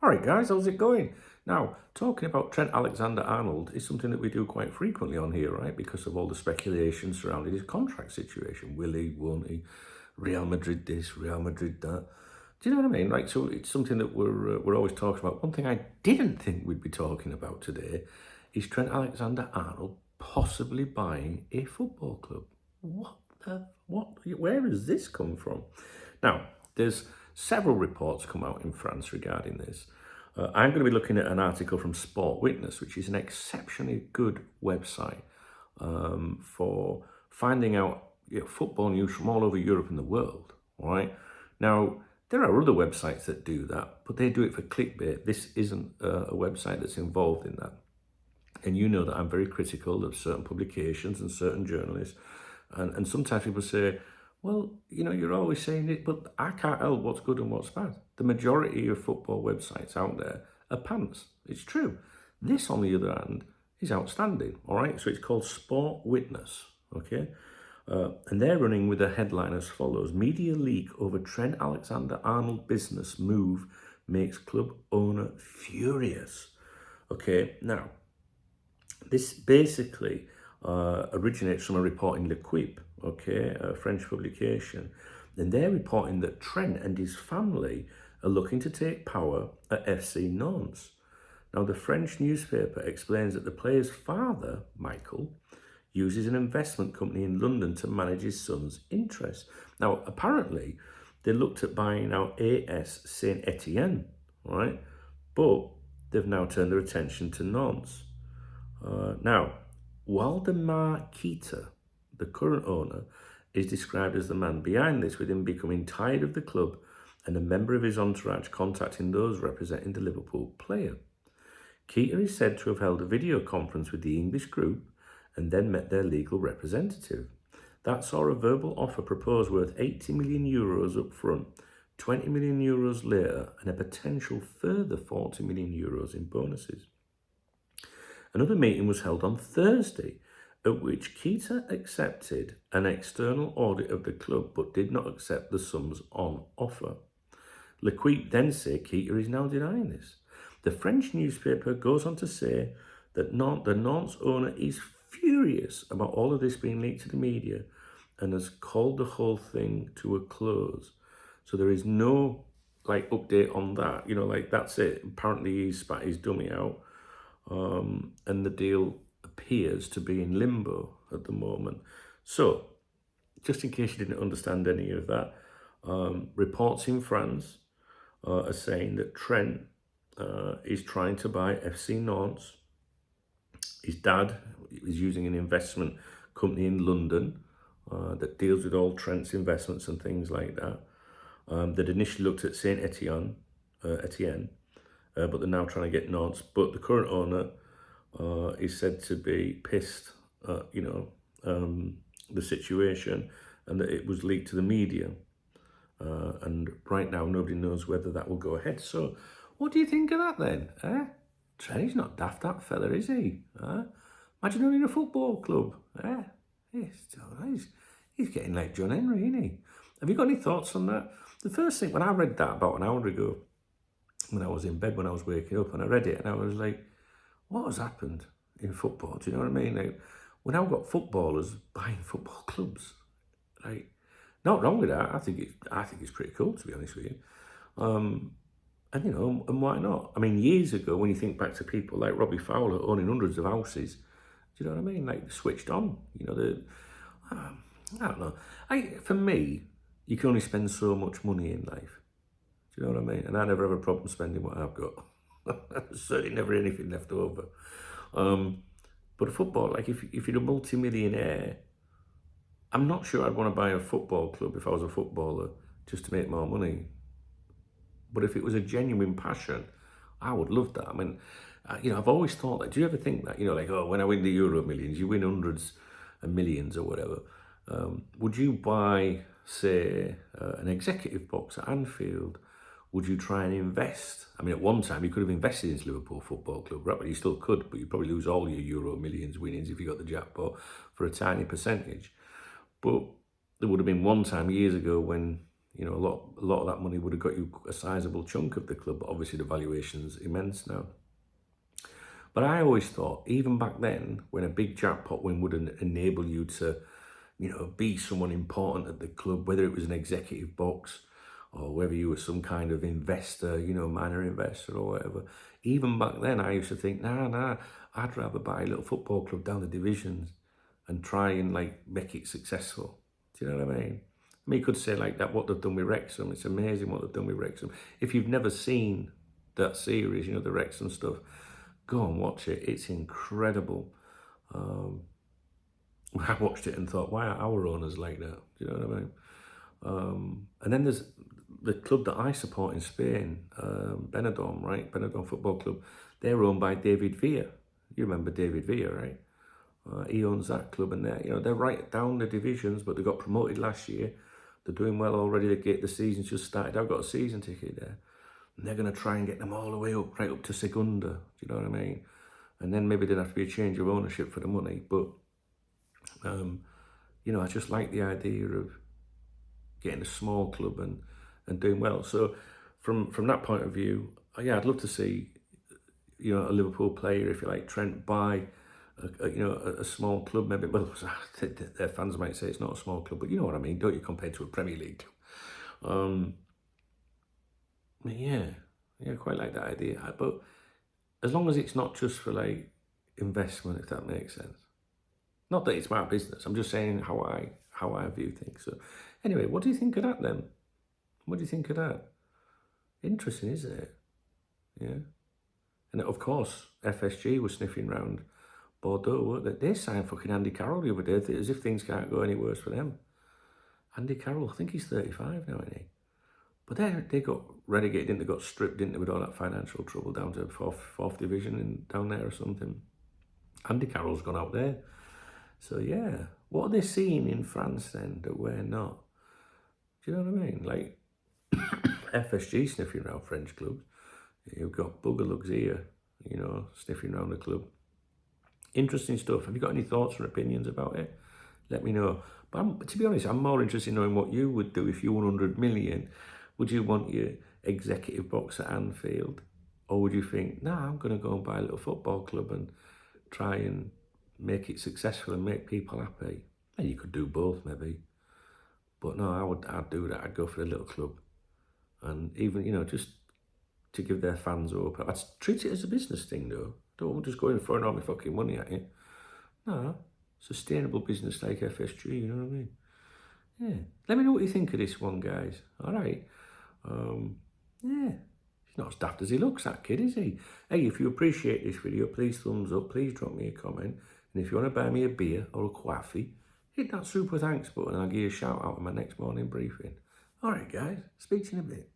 All right, guys, how's it going? Now, talking about Trent Alexander-Arnold is something that we do quite frequently on here, right? Because of all the speculation surrounding his contract situation. Will he, won't he? Real Madrid this, Real Madrid that. Do you know what I mean? Right, so it's something that we're always talking about. One thing I didn't think we'd be talking about today is Trent Alexander-Arnold possibly buying a football club. What? Where has this come from? Now, there's several reports come out in France regarding this. I'm going to be looking at an article from Sport Witness, which is an exceptionally good website for finding out football news from all over Europe and the world. All right. Now, there are other websites that do that, but they do it for clickbait. This isn't a website that's involved in that. And you know that I'm very critical of certain publications and certain journalists. And sometimes people say, well, you're always saying it, but I can't help what's good and what's bad. The majority of football websites out there are pants. It's true. This, on the other hand, is outstanding, all right? So it's called Sport Witness, okay? And they're running with a headline as follows: Media leak over Trent Alexander-Arnold business move makes club owner furious. Okay, now, this basically originates from a report in L'Equipe, okay, a French publication. And they're reporting that Trent and his family are looking to take power at FC Nantes. Now, the French newspaper explains that the player's father, Michael, uses an investment company in London to manage his son's interests. Now, apparently, they looked at buying out AS Saint Etienne, right? But they've now turned their attention to Nantes. Now, Waldemar Kita, the current owner, is described as the man behind this, with him becoming tired of the club and a member of his entourage contacting those representing the Liverpool player. Kita is said to have held a video conference with the English group and then met their legal representative. That saw a verbal offer proposed worth 80 million euros up front, 20 million euros later, and a potential further 40 million euros in bonuses. Another meeting was held on Thursday, at which Kita accepted an external audit of the club but did not accept the sums on offer. L'Equipe then say Kita is now denying this. The French newspaper goes on to say that the Nantes owner is furious about all of this being leaked to the media and has called the whole thing to a close. So there is no update on that. That's it. Apparently he's spat his dummy out. And the deal appears to be in limbo at the moment. So, just in case you didn't understand any of that, reports in France are saying that Trent is trying to buy FC Nantes. His dad is using an investment company in London that deals with all Trent's investments and things like that. That initially looked at Saint Etienne, but they're now trying to get Nantes. But the current owner is said to be pissed at, the situation and that it was leaked to the media. And right now, nobody knows whether that will go ahead. So what do you think of that then? Trent's not daft, that fella, is he? Imagine owning a football club. He's getting like John Henry, isn't he? Have you got any thoughts on that? The first thing, when I read that about an hour ago, when I was in bed, when I was waking up, and I read it, and I was like, what has happened in football? Do you know what I mean? Like, we've now got footballers buying football clubs. Like, not wrong with that. I think it's pretty cool, to be honest with you. And why not? I mean, years ago, when you think back to people like Robbie Fowler owning hundreds of houses, do you know what I mean? Like, switched on. I don't know. For me, you can only spend so much money in life. Do you know what I mean? And I never have a problem spending what I've got. There's certainly never anything left over. But a football, like if you're a multi-millionaire, I'm not sure I'd want to buy a football club if I was a footballer just to make more money. But if it was a genuine passion, I would love that. I mean, I've always thought that. Do you ever think that, when I win the Euro Millions, you win hundreds of millions or whatever. Would you buy, say, an executive box at Anfield? Would you try and invest? I mean, at one time, you could have invested in Liverpool Football Club, right? But you still could, but you'd probably lose all your Euro Millions winnings if you got the jackpot for a tiny percentage. But there would have been one time years ago when, You know, a lot of that money would have got you a sizable chunk of the club, but obviously the valuation's immense now. But I always thought, even back then, when a big jackpot win would enable you to, you know, be someone important at the club, whether it was an executive box or whether you were some kind of investor, you know, minor investor or whatever. Even back then, I used to think, nah, I'd rather buy a little football club down the divisions and try and like make it successful. Do you know what I mean? I mean, you could say like that, what they've done with Wrexham. It's amazing what they've done with Wrexham. If you've never seen that series, you know, the Wrexham stuff, go and watch it. It's incredible. I watched it and thought, why are our owners like that? Do you know what I mean? And then there's the club that I support in Spain, Benidorm, right? Benidorm Football Club. They're owned by David Villa. You remember David Villa, right? He owns that club, and they're right down the divisions, but they got promoted last year. They're doing well already. The season's just started. I've got a season ticket there. And they're going to try and get them all the way up, right up to Segunda. Do you know what I mean? And then maybe there'd have to be a change of ownership for the money. But, you know, I just like the idea of getting a small club and doing well. So from that point of view, yeah, I'd love to see, you know, a Liverpool player, if you like, Trent, buy a small club, maybe. Well, their fans might say it's not a small club, but you know what I mean, don't you, compared to a Premier League club? Yeah, quite like that idea. But as long as it's not just for like investment, if that makes sense. Not that it's my business. I'm just saying how I view things. So anyway, what do you think of that then? What do you think of that? Interesting, isn't it? Yeah. And of course, FSG was sniffing round Bordeaux, weren't they? They signed fucking Andy Carroll the other day, as if things can't go any worse for them. Andy Carroll, I think he's 35 now, isn't he? But they got relegated, didn't they? Got stripped, didn't they, with all that financial trouble down to fourth division and down there or something. Andy Carroll's gone out there. So yeah, what are they seeing in France then that we're not? Do you know what I mean? Like FSG sniffing around French clubs. You've got Buggerlugs here, you know, sniffing around the club. Interesting stuff. Have you got any thoughts or opinions about it? Let me know. But to be honest, I'm more interested in knowing what you would do if you won 100 million. Would you want your executive box at Anfield? Or would you think, nah, I'm going to go and buy a little football club and try and make it successful and make people happy? And you could do both, maybe. But no, I'd do that. I'd go for a little club. And even, you know, just to give their fans hope. I'd treat it as a business thing, though. Don't just go and throw all my fucking money at you. No, sustainable business like FSG, you know what I mean? Yeah. Let me know what you think of this one, guys. All right. Yeah. He's not as daft as he looks, that kid, is he? Hey, if you appreciate this video, please thumbs up. Please drop me a comment. And if you want to buy me a beer or a coffee, hit that super thanks button and I'll give you a shout out in my next morning briefing. All right, guys. Speak to you in a bit.